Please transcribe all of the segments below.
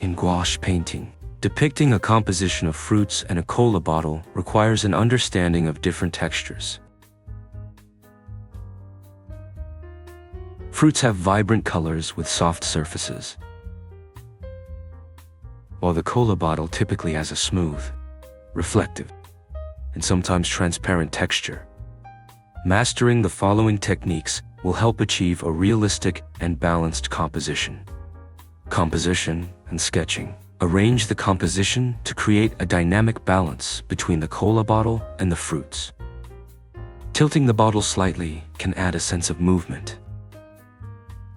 In gouache painting, depicting a composition of fruits and a cola bottle requires an understanding of different textures. Fruits have vibrant colors with soft surfaces, while the cola bottle typically has a smooth, reflective, and sometimes transparent texture. Mastering the following techniques will help achieve a realistic and balanced composition. Composition and sketching. Arrange the composition to create a dynamic balance between the cola bottle and the fruits. Tilting the bottle slightly can add a sense of movement,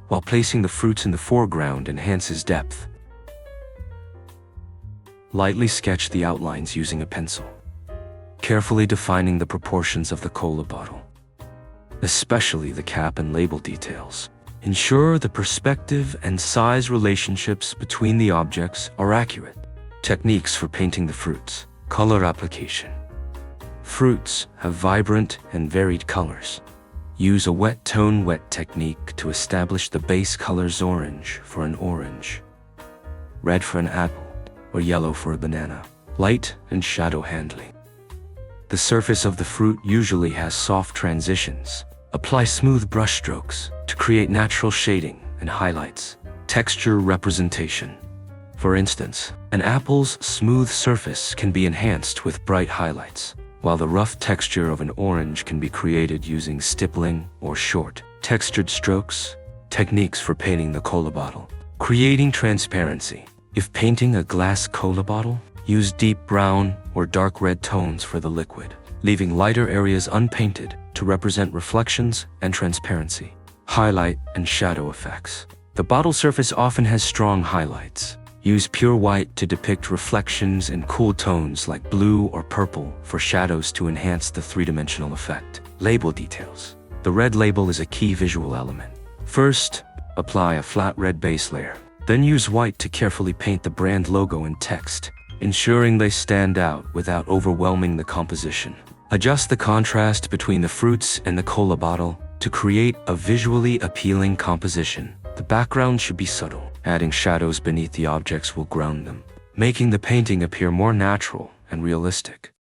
while placing the fruits in the foreground enhances depth. Lightly sketch the outlines using a pencil, carefully defining the proportions of the cola bottle, especially the cap and label details. Ensure the perspective and size relationships between the objects are accurate. Techniques for painting the fruits. Color application. Fruits have vibrant and varied colors. Use a wet tone wet technique to establish the base colors: orange for an orange, red for an apple, or yellow for a banana. Light and shadow handling. The surface of the fruit usually has soft transitions. Apply smooth brush strokes to create natural shading and highlights. Texture representation. For instance, an apple's smooth surface can be enhanced with bright highlights, while the rough texture of an orange can be created using stippling or short, textured strokes. Techniques for painting the cola bottle. Creating transparency. If painting a glass cola bottle, use deep brown or dark red tones for the liquid, leaving lighter areas unpainted to represent reflections and transparency. Highlight and shadow effects. The bottle surface often has strong highlights. Use pure white to depict reflections and cool tones like blue or purple for shadows to enhance the three-dimensional effect. Label details. The red label is a key visual element. First, apply a flat red base layer. Then use white to carefully paint the brand logo and text, ensuring they stand out without overwhelming the composition. Adjust the contrast between the fruits and the cola bottle to create a visually appealing composition. The background should be subtle. Adding shadows beneath the objects will ground them, making the painting appear more natural and realistic.